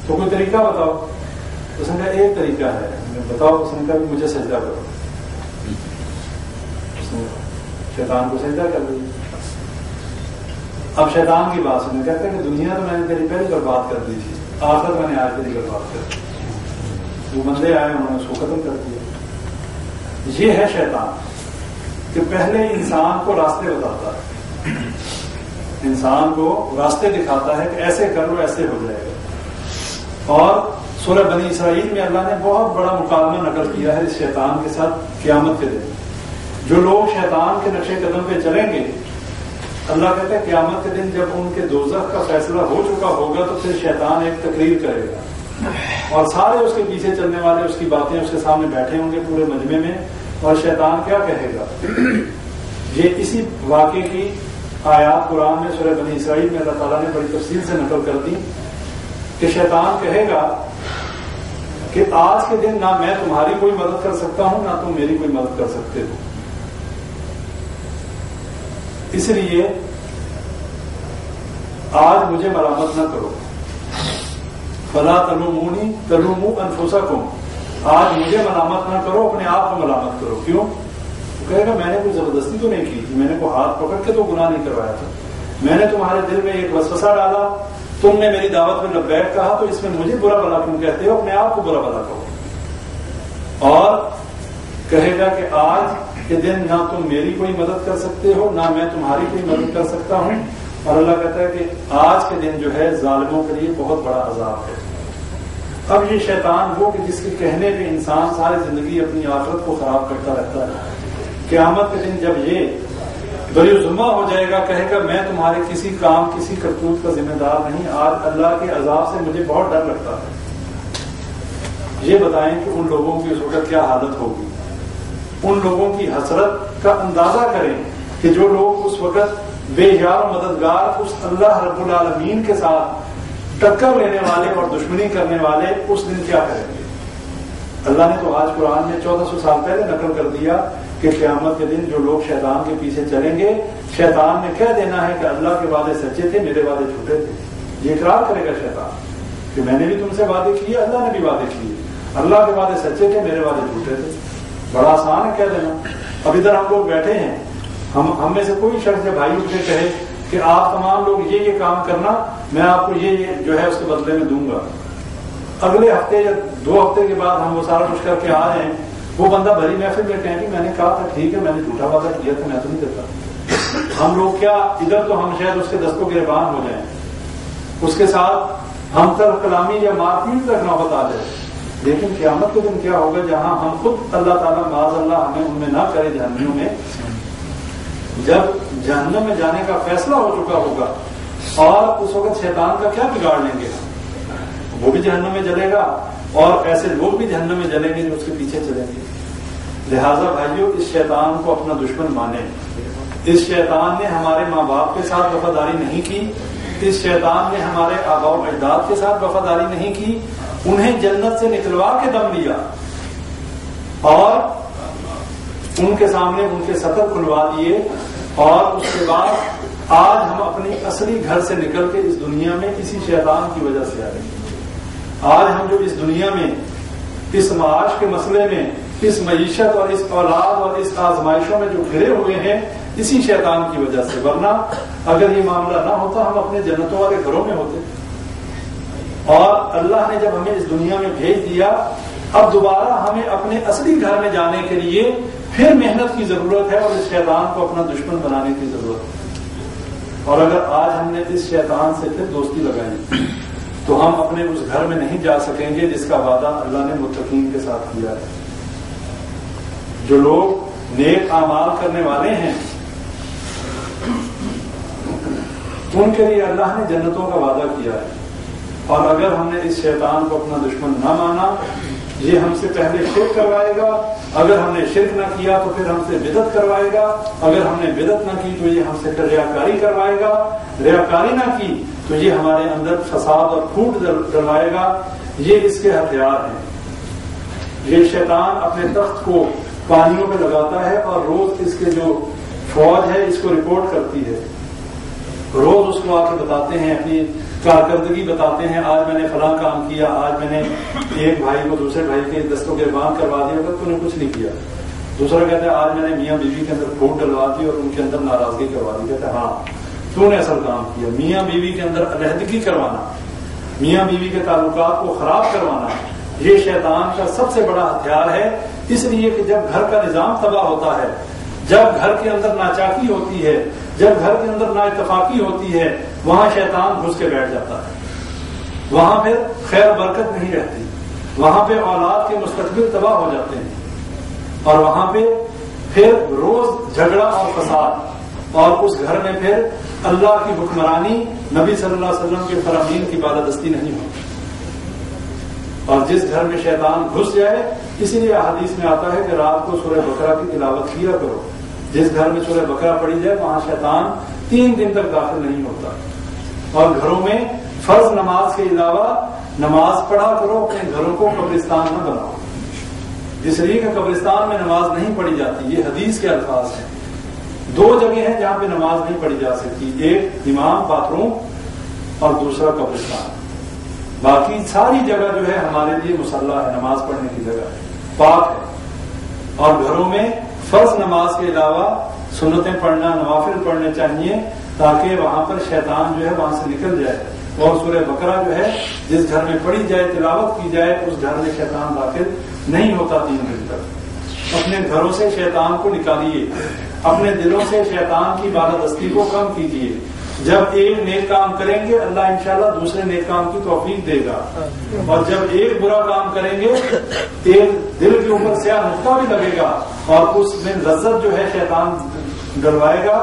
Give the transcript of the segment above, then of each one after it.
تو کوئی طریقہ بتاؤ. اس نے کہا ایک طریقہ ہے. بتاؤ. اس نے کہا مجھے سجدہ کرو. شیطان کو سجدہ کر دیا. اب شیطان کی بات سنیں, کہتے ہیں کہ دنیا تو میں نے تیری پہلے برباد کر دی تھی, آخر میں نے آج تیری برباد کر دی. وہ بندے آئے, انہوں نے اس کو ختم کر دیا. یہ ہے شیطان کہ پہلے انسان کو راستے بتاتا ہے, انسان کو راستے دکھاتا ہے کہ ایسے کر لو ایسے ہو جائے گا. اور سورہ بنی اسرائیل میں اللہ نے بہت بڑا مکالمہ نقل کیا ہے اس شیطان کے ساتھ قیامت کے دن. جو لوگ شیطان کے نقش قدم پہ چلیں گے, اللہ کہتا ہے قیامت کے دن جب ان کے دوزخ کا فیصلہ ہو چکا ہوگا تو پھر شیطان ایک تقریر کرے گا اور سارے اس کے پیچھے چلنے والے اس کی باتیں اس کے سامنے بیٹھے ہوں گے پورے مجمع میں. اور شیطان کیا کہے گا؟ یہ اسی واقعے کی آیات قرآن میں سورہ بنی اسرائیل میں اللہ تعالیٰ نے بڑی تفصیل سے نقل کر دی کہ شیطان کہے گا کہ آج کے دن نہ میں تمہاری کوئی مدد کر سکتا ہوں نہ تم میری کوئی مدد کر سکتے ہو. اس لیے آج مجھے ملامت نہ کرو. فلا تلومونی تلوموا انفسکم. آج مجھے ملامت نہ کرو, اپنے آپ کو ملامت کرو. کیوں؟ وہ کہے گا میں نے کوئی زبردستی تو نہیں کی تھی, میں نے کوئی ہاتھ پکڑ کے تو گناہ نہیں کروایا تھا, میں نے تمہارے دل میں ایک وسوسہ ڈالا, تم نے میری دعوت میں لبیک کہا, تو اس میں مجھے برا بلا کیوں کہتے ہو؟ اپنے آپ کو برا بلا کہو. اور کہے گا کہ آج کے دن نہ تم میری کوئی مدد کر سکتے ہو نہ میں تمہاری کوئی مدد کر سکتا ہوں. اور اللہ کہتا ہے کہ آج کے دن جو ہے ظالموں کے لیے بہت بڑا عذاب ہے. اب یہ شیطان وہ کہ جس کے کہنے پہ انسان ساری زندگی اپنی آخرت کو خراب کرتا رہتا ہے, قیامت کے دن جب یہ بری ذمہ ہو جائے گا, کہے گا میں تمہارے کسی کام کسی کرتوت کا ذمہ دار نہیں, آج اللہ کے عذاب سے مجھے بہت ڈر لگتا ہے. یہ بتائیں کہ ان لوگوں کی اس وقت کیا حالت ہوگی. ان لوگوں کی حسرت کا اندازہ کریں کہ جو لوگ اس وقت بے یار مددگار اس اللہ رب العالمین کے ساتھ ٹکر لینے والے اور دشمنی کرنے والے اس دن کیا کریں گے. اللہ نے تو آج قرآن میں 1400 سال پہلے نقل کر دیا کہ قیامت کے دن جو لوگ شیطان کے پیچھے چلیں گے, شیطان نے کہہ دینا ہے کہ اللہ کے وعدے سچے تھے, میرے وعدے جھوٹے تھے. یہ اقرار کرے گا شیطان کہ میں نے بھی تم سے وعدے کیے, اللہ نے بھی وعدے کیے, اللہ کے وعدے سچے تھے, میرے وعدے جھوٹے تھے. بڑا آسان ہے کہہ دینا. اب ادھر ہم لوگ بیٹھے ہیں, ہم میں سے کوئی شخص جب بھائی اٹھ کے کہے کہ آپ تمام لوگ یہ کام کرنا, میں آپ کو یہ جو ہے اس کے بدلے میں دوں گا, اگلے ہفتے یا 2 ہفتے کے بعد ہم وہ سارا کچھ کر کے آ رہے ہیں, وہ بندہ بھری محفل میں کہیں کہ میں نے کہا تھا ٹھیک ہے, میں نے جھوٹا وعدہ کیا تھا, میں تو نہیں دیتا. ہم لوگ کیا ادھر تو ہم شاید اس کے دستوں گریبان ہو جائیں, اس کے ساتھ ہم تلخ کلامی یا مار پیٹ تک نوبت آ جائے. لیکن قیامت کے دن کیا ہوگا جہاں ہم خود اللہ تعالیٰ معاذ اللہ ہمیں ان میں نہ کرے جہنم میں, جب جہنم میں جانے کا فیصلہ ہو چکا ہوگا اور اس وقت شیطان کا کیا بگاڑ لیں گے, وہ بھی جہنم میں جلے گا اور ایسے لوگ بھی جہنم میں جلیں گے جو اس کے پیچھے چلیں گے. لہٰذا بھائیوں اس شیطان کو اپنا دشمن مانیں. اس شیطان نے ہمارے ماں باپ کے ساتھ وفاداری نہیں کی, اس شیطان نے ہمارے آباء و اجداد کے ساتھ وفاداری نہیں کی, انہیں جنت سے نکلوا کے دم لیا اور ان کے سامنے ان کے سطر کھلوا دیے, اور اس کے بعد آج ہم اپنی اصلی گھر سے نکل کے اس دنیا میں اسی شیطان کی وجہ سے آ رہے ہیں. آج ہم جو اس دنیا میں اس معاش کے مسئلے میں اس معیشت اور اس اولاد اور اس آزمائشوں میں جو گھرے ہوئے ہیں اسی شیطان کی وجہ سے, ورنہ اگر یہ معاملہ نہ ہوتا ہم اپنے جنتوں والے گھروں میں ہوتے. اور اللہ نے جب ہمیں اس دنیا میں بھیج دیا, اب دوبارہ ہمیں اپنے اصلی گھر میں جانے کے لیے پھر محنت کی ضرورت ہے اور اس شیطان کو اپنا دشمن بنانے کی ضرورت ہے. اور اگر آج ہم نے اس شیطان سے پھر دوستی لگائی تو ہم اپنے اس گھر میں نہیں جا سکیں گے جس کا وعدہ اللہ نے متقین کے ساتھ کیا ہے. جو لوگ نیک اعمال کرنے والے ہیں ان کے لیے اللہ نے جنتوں کا وعدہ کیا ہے. اور اگر ہم نے اس شیطان کو اپنا دشمن نہ مانا, یہ ہم سے پہلے شرک کروائے گا, اگر ہم نے شرک نہ کیا تو پھر ہم سے بدعت کروائے گا, اگر ہم نے بدعت نہ کی تو یہ ہم سے ریاکاری کروائے گا, ریاکاری نہ کی تو یہ ہمارے اندر فساد اور پھوٹ ڈلوائے گا. یہ اس کے ہتھیار ہیں. یہ شیطان اپنے تخت کو پانیوں پہ لگاتا ہے اور روز اس کے جو فوج ہے اس کو رپورٹ کرتی ہے, روز اس کو آ کے بتاتے ہیں اپنی کارکردگی بتاتے ہیں، آج میں نے فلاں کام کیا، آج میں نے ایک بھائی کو دوسرے بھائی کے دستوں گریبان کروا دیا، اگر تو نے کچھ نہیں کیا. دوسرا کہتا ہے آج میں نے میاں بیوی کے اندر پھوٹ ڈلوا دی اور ان کے اندر ناراضگی کروا دی. کہتا ہے ہاں تو نے اصل کام کیا. میاں بیوی کے اندر علیحدگی کروانا، میاں بیوی کے تعلقات کو خراب کروانا، یہ شیطان کا سب سے بڑا ہتھیار ہے. اس لیے کہ جب گھر کا نظام تباہ ہوتا ہے، جب گھر کے اندر ناچاکی ہوتی ہے، جب گھر کے اندر نا اتفاقی ہوتی ہے، وہاں شیطان گھس کے بیٹھ جاتا ہے. وہاں پھر خیر برکت نہیں رہتی، وہاں پہ اولاد کے مستقبل تباہ ہو جاتے ہیں، اور وہاں پہ پھر روز جھگڑا اور فساد، اور اس گھر میں پھر اللہ کی حکمرانی، نبی صلی اللہ علیہ وسلم کے فرامین کی بالادستی نہیں ہوتی. اور جس گھر میں شیطان گھس جائے، اسی لیے احادیث میں آتا ہے کہ رات کو سورہ بقرہ کی تلاوت کیا کرو. جس گھر میں سورہ بقرہ پڑھی جائے وہاں شیطان 3 دن تک داخل نہیں ہوتا. اور گھروں میں فرض نماز کے علاوہ نماز پڑھا کرو، اپنے گھروں کو قبرستان نہ بناؤ. اس لیے کہ قبرستان میں نماز نہیں پڑھی جاتی، یہ حدیث کے الفاظ ہیں. 2 جگہ ہیں جہاں پہ نماز نہیں پڑھی جا سکتی، ایک امام باتھ روم اور دوسرا قبرستان. باقی ساری جگہ جو ہے ہمارے لیے مصلی ہے، نماز پڑھنے کی جگہ ہے، پاک ہے. اور گھروں میں فرض نماز کے علاوہ سنتیں پڑھنا، نوافل پڑھنے چاہیے، تاکہ وہاں پر شیطان جو ہے وہاں سے نکل جائے. اور سورہ بقرہ جو ہے جس گھر میں پڑھی جائے، تلاوت کی جائے، اس گھر میں شیطان داخل نہیں ہوتا 3 دن تک. اپنے گھروں سے شیطان کو نکالیے، اپنے دلوں سے شیطان کی بالادستی کو کم کیجیے. جب ایک نیک کام کریں گے اللہ انشاءاللہ دوسرے نیک کام کی توفیق دے گا، اور جب ایک برا کام کریں گے ایک دل کے اوپر سیاہ نقطہ بھی لگے گا، اور اس میں لذت جو ہے شیطان ڈلوائے گا،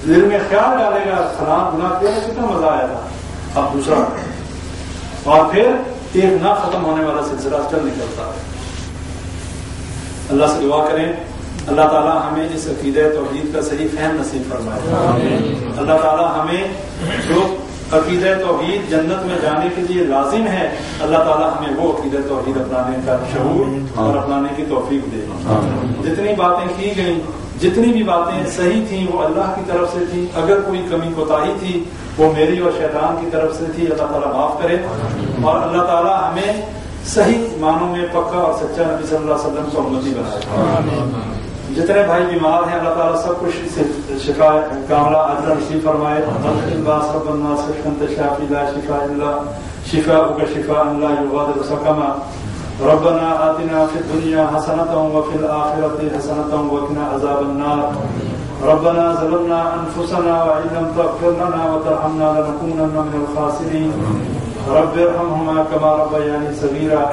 دل میں خیال ڈالے گا فلاں گناہ کیا، کتنا مزہ آیا تھا، اب دوسرا. اور پھر ایک نہ ختم ہونے والا سلسلہ چل نکلتا ہے. اللہ سے دعا کریں اللہ تعالیٰ ہمیں اس عقیدہ توحید کا صحیح فہم نصیب فرمائے. اللہ تعالیٰ ہمیں جو عقیدہ توحید جنت میں جانے کے لیے لازم ہے، اللہ تعالیٰ ہمیں وہ عقیدہ توحید اپنانے کا شعور اور اپنانے کی توفیق دے. جتنی باتیں کی گئیں، جتنی بھی باتیں صحیح تھیں وہ اللہ کی طرف سے تھیں. اگر کوئی کمی کوتاہی تھی وہ میری اور شیطان کی طرف سے تھی. اللہ تعالیٰ معاف کرے، اور اللہ تعالیٰ ہمیں صحیح معنوں میں پکا اور سچا نبی صلی اللہ علیہ وسلم کو امتی بنائے. جتنے بھائی بیمار ہیں اللہ تعالیٰ سب کو شفا کاملہ عاجلہ نصیب فرمائے. الباس رب الناس انت شافی لا شفاء الا شفاءک شفاء لا یغادر سقما. ربنا آتنا فی الدنیا حسنة وفی الآخرة حسنة وقنا عذاب النار. ربنا ظلمنا انفسنا وان لم تغفر لنا وترحمنا لنكونن من الخاسرین. رب ارحمهما كما ربياني صغيرا.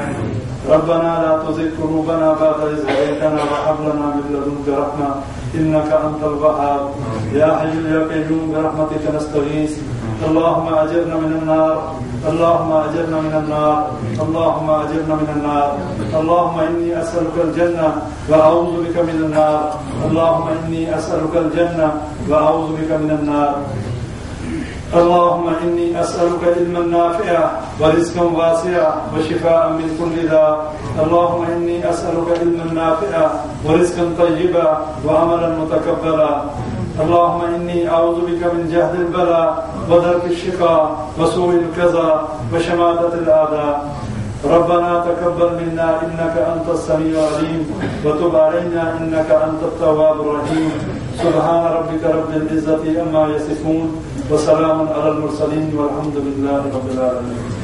ربنا لا تزغ قلوبنا بعد إذ هديتنا وهب لنا من لدنك رحمة إنك أنت الوهاب. يا حي يا قيوم برحمتك نستغيث. اللهم أجرنا من النار، اللهم أجرنا من النار، اللهم أجرنا من النار. اللهم إني أسألك الجنة وأعوذ بك من النار. اللهم إني أسألك الجنة وأعوذ بك من النار. اللهم إني أسألك علما نافعا ورزقا واسعا وشفاء من كل داء. اللهم إني أسألك علما نافعا ورزقا طيبا وعملا متقبلا. اللهم إني أعوذ بك من جهد البلاء ودرك الشقاء وسوء القضاء وشماتة الأعداء. ربنا تقبل منا إنك أنت السميع العليم وتب علينا إنك أنت التواب الرحيم. سبحان ربك رب العزة عما يصفون وسلام على المرسلين والحمد لله رب العالمين.